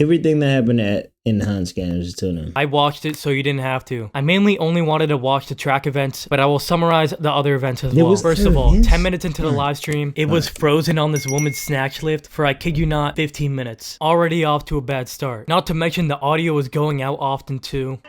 everything that happened at enhanced games is to them. I watched it so you didn't have to. I mainly only wanted to watch the track events, but I will summarize the other events as well. First of all, 10 minutes into the live stream, it was frozen on this woman's snatch lift for, I kid you not, 15 minutes. Already off to a bad start. Not to mention the audio was going out often too.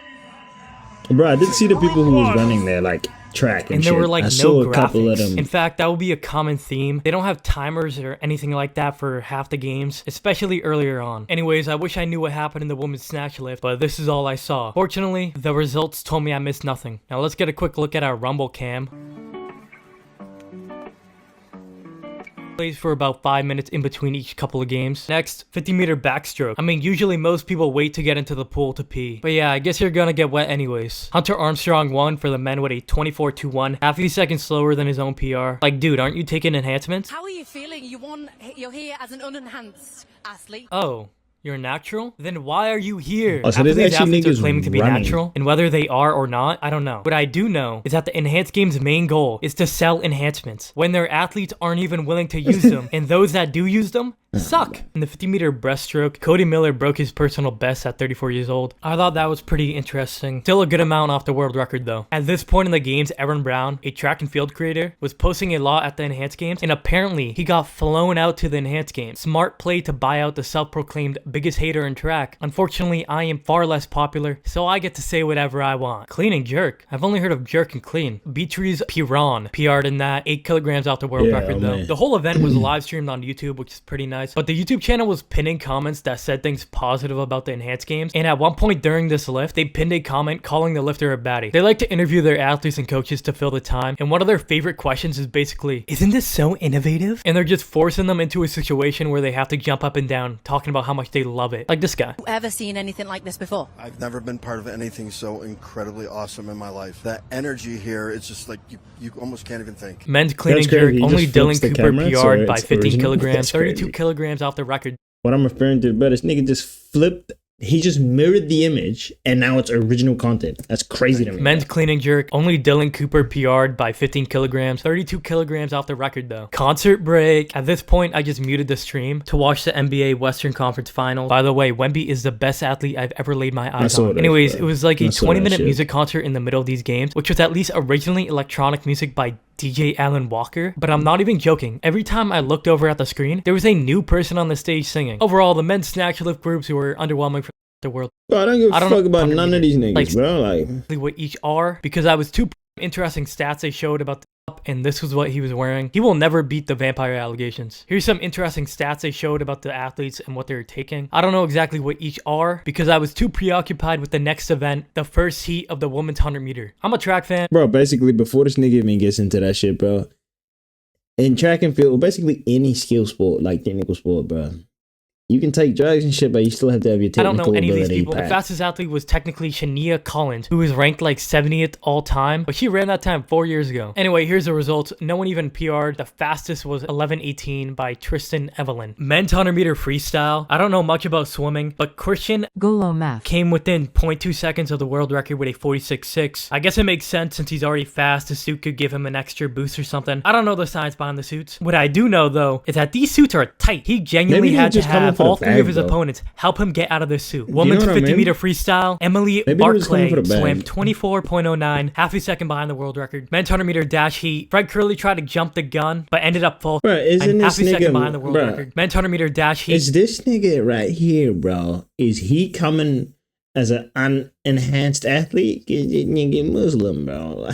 Bro, I did see the people who was running there, like, track and there shit. were like I no saw a graphics. couple of them. In fact, that would be a common theme. They don't have timers or anything like that for half the games, especially earlier on. Anyways, I wish I knew what happened in the women's snatch lift, but this is all I saw. Fortunately, the results told me I missed nothing. Now let's get a quick look at our Rumble cam. Plays for about 5 minutes in between each couple of games. Next, 50-meter backstroke. I mean, usually most people wait to get into the pool to pee. But yeah, I guess you're gonna get wet anyways. Hunter Armstrong won for the men with a 24-1, half a second slower than his own PR. Like, dude, aren't you taking enhancements? How are you feeling? You're here as an unenhanced athlete. Oh. You're natural? Then why are you here? Oh, so Half of these athletes are niggas claiming to be running. natural, and whether they are or not, I don't know. What I do know is that the enhanced game's main goal is to sell enhancements, when their athletes aren't even willing to use them, and those that do use them suck. In the 50-meter breaststroke, Cody Miller broke his personal best at 34 years old. I thought that was pretty interesting. Still a good amount off the world record though. At this point in the games, Aaron Brown, a track and field creator, was posting a lot at the enhanced games, and apparently he got flown out to the enhanced games. Smart play to buy out the self-proclaimed biggest hater in track. Unfortunately, I am far less popular, so I get to say whatever I want. Clean and jerk. I've only heard of jerk and clean. Beatrice Piran PR'd in that, 8 kilograms off the world record though. Man. The whole event was live streamed on YouTube, which is pretty nice. But the YouTube channel was pinning comments that said things positive about the enhanced games, and at one point during this lift, they pinned a comment calling the lifter a baddie. They like to interview their athletes and coaches to fill the time, and one of their favorite questions is basically, isn't this so innovative? And they're just forcing them into a situation where they have to jump up and down, talking about how much they love it. Like this guy. You ever seen anything like this before? I've never been part of anything so incredibly awesome in my life. That energy here, it's just like you almost can't even think. Men's clean and That's jerk, crazy. He only just flips Dylan the Cooper camera, so PR'd by it's 15 original. kilograms, That's 32 crazy. kilograms off the record. What I'm referring to, bro, this nigga just flipped. He just mirrored the image, and now it's original content. That's crazy to me. Men's clean and jerk, only Dylan Cooper PR'd by 15 kilograms, 32 kilograms off the record though. Concert break. At this point, I just muted the stream to watch the NBA Western Conference Finals. By the way, Wemby is the best athlete I've ever laid my eyes on. Anyways, it was like a 20-minute music concert in the middle of these games, which was at least originally electronic music by DJ Alan Walker, but I'm not even joking. Every time I looked over at the screen, there was a new person on the stage singing. Overall, the men's snatch lift groups were underwhelming for the world. Bro, I don't give a fuck about 100 none of these niggas, like, bro. Like, what each are, because I was too interesting stats they showed about the and this was what he was wearing. He will never beat the vampire allegations. Here's some interesting stats they showed about the athletes and what they were taking. I don't know exactly what each are because I was too preoccupied with the next event, the first heat of the women's 100 meter. I'm a track fan. bro, basically, before this nigga even gets into that shit, bro, in track and field, basically any skill sport, like technical sport, bro, you can take drugs and shit, but you still have to have your I don't technical know any of these ability people. The packed. fastest athlete was technically Shania Collins, who was ranked like 70th all time, but she ran that time 4 years ago. Anyway, here's the results. No one even PR'd. The fastest was 11:18 by Tristan Evelyn. Men's 100 meter freestyle. I don't know much about swimming, but Christian Golomath came within 0.2 seconds of the world record with a 46.6. I guess it makes sense since he's already fast. The suit could give him an extra boost or something. I don't know the science behind the suits. What I do know though is that these suits are tight. He genuinely Maybe he had to just coming have for the all three bag, of his though. opponents help him get out of this suit. Women's know what I 50 mean? meter freestyle. Emily Maybe he was coming Barclay for the bag. swam 24.09, half a second behind the world record. Men's 100 meter dash heat. Fred Curley tried to jump the gun, but ended up full. Bro, isn't and half this a second nigga, behind the world bro, record. Men's 100 meter dash heat. is this nigga right here, bro, is he coming as an unenhanced athlete? Get nigga Muslim, bro.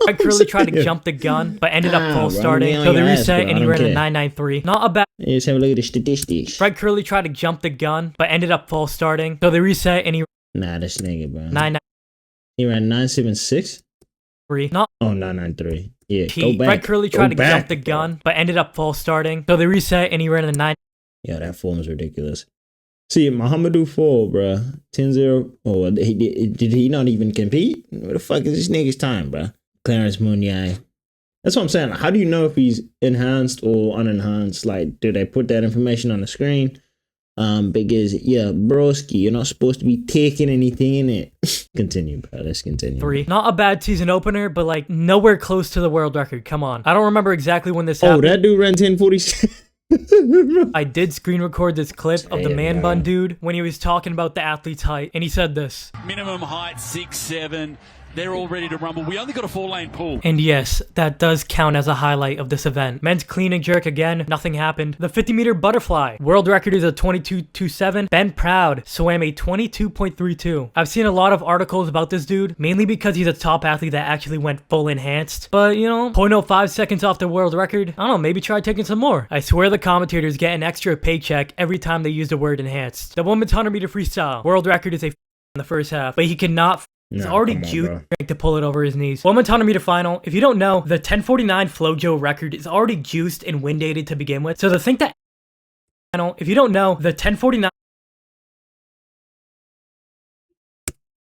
Fred Curley tried to jump the gun, but ended up Bro, false starting. get on So they your ass, reset bro. and I he don't ran a care. 993. Not a bad. Let's have a look at the statistics. Fred Curley tried to jump the gun, but ended up false starting. So they reset and he Nah, this nigga, bro. 993. He ran 976. Not Oh, 993. Yeah, P. go back. Fred Curley Go tried to back, jump the bro. gun, but ended up false starting. So they reset and he ran a 9. Yeah, that form is ridiculous. See, Muhammadu Fall, bro. 10-0. Oh, did he not even compete? What the fuck is this nigga's time, bro? Clarence Mounier. That's what I'm saying. How do you know if he's enhanced or unenhanced? Like, do they put that information on the screen? Because, yeah, broski, you're not supposed to be taking anything in it. Continue, bro. Let's continue. 3. Not a bad season opener, but like nowhere close to the world record. Come on. I don't remember exactly when this Oh, happened. that dude ran 10:46. I did screen record this clip of the man bun dude when he was talking about the athlete's height, and he said this. Minimum height 6'7". They're all ready to rumble. We only got a 4-lane pool. And yes, that does count as a highlight of this event. Men's clean and jerk again, nothing happened. The 50-meter butterfly. World record is a 22.27. Ben Proud swam a 22.32. I've seen a lot of articles about this dude, mainly because he's a top athlete that actually went full enhanced. But, you know, 0.05 seconds off the world record. I don't know, maybe try taking some more. I swear the commentators get an extra paycheck every time they use the word enhanced. The women's 100-meter freestyle. World record is a in the first half, but he cannot. He's already juiced to pull it over his knees. Women's 100-meter final. If you don't know, the 10:49 FloJo record is already juiced and wind dated to begin with. So to think that if you don't know, the 10:49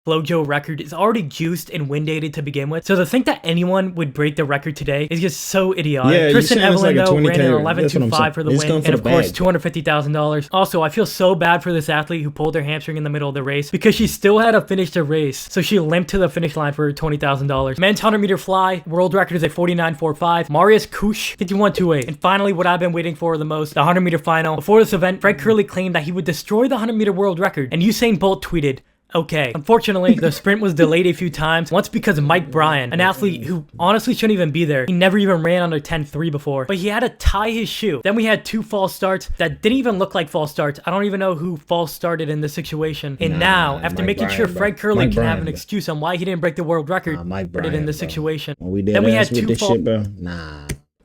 FloJo record is already juiced and wind dated to begin with. So to think that anyone would break the record today is just so idiotic. Yeah, Tristan Evelyn like though ran an 11.25 for the win, and of course bag. $250,000. Also, I feel so bad for this athlete who pulled her hamstring in the middle of the race because she still had to finish the race, so she limped to the finish line for $20,000. Men's 100-meter fly, world record is a 49.45. Marius Kush 51.28. And finally, what I've been waiting for the most, the 100-meter final. Before this event, Fred Curley claimed that he would destroy the 100-meter world record, and Usain Bolt tweeted, okay. Unfortunately, the sprint was delayed a few times. Once because of Mike Bryan, an athlete who honestly shouldn't even be there. He never even ran under 10.3 before, but he had to tie his shoe. Then we had 2 false starts that didn't even look like false starts. I don't even know who false started in this situation. And now, after making sure Fred Curley can have an excuse on why he didn't break the world record in this situation, then we had 2 false.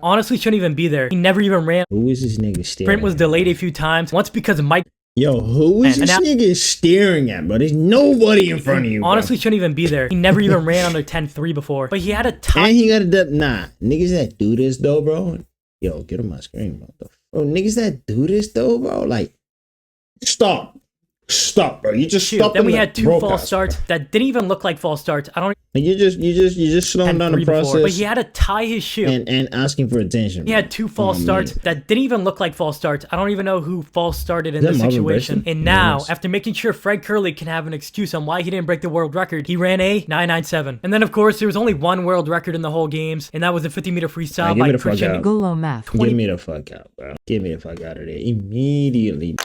Honestly shouldn't even be there. He never even ran. Who is this nigga staring? Sprint was delayed a few times. Once because of Mike. Yo, who is this nigga staring at, bro? There's nobody in front of you, bro. Honestly shouldn't even be there. He never even ran under 10.3 before, but he had a tie. And he got a niggas that do this though, bro. Yo, get on my screen, bro. Bro, niggas that do this though, bro. Like, stop, bro. You just stopped. Then we had 2 false starts that didn't even look like false starts. I don't. And you just slowing down the process. Before, but he had to tie his shoe and asking for attention. He had 2 false starts that didn't even look like false starts. I don't even know who false started in this situation. And now, after making sure Fred Curley can have an excuse on why he didn't break the world record, he ran a 9.97. And then of course there was only 1 world record in the whole games, and that was the 50-meter freestyle by Christian. Get me the fuck out, bro. Get me the fuck out of there immediately.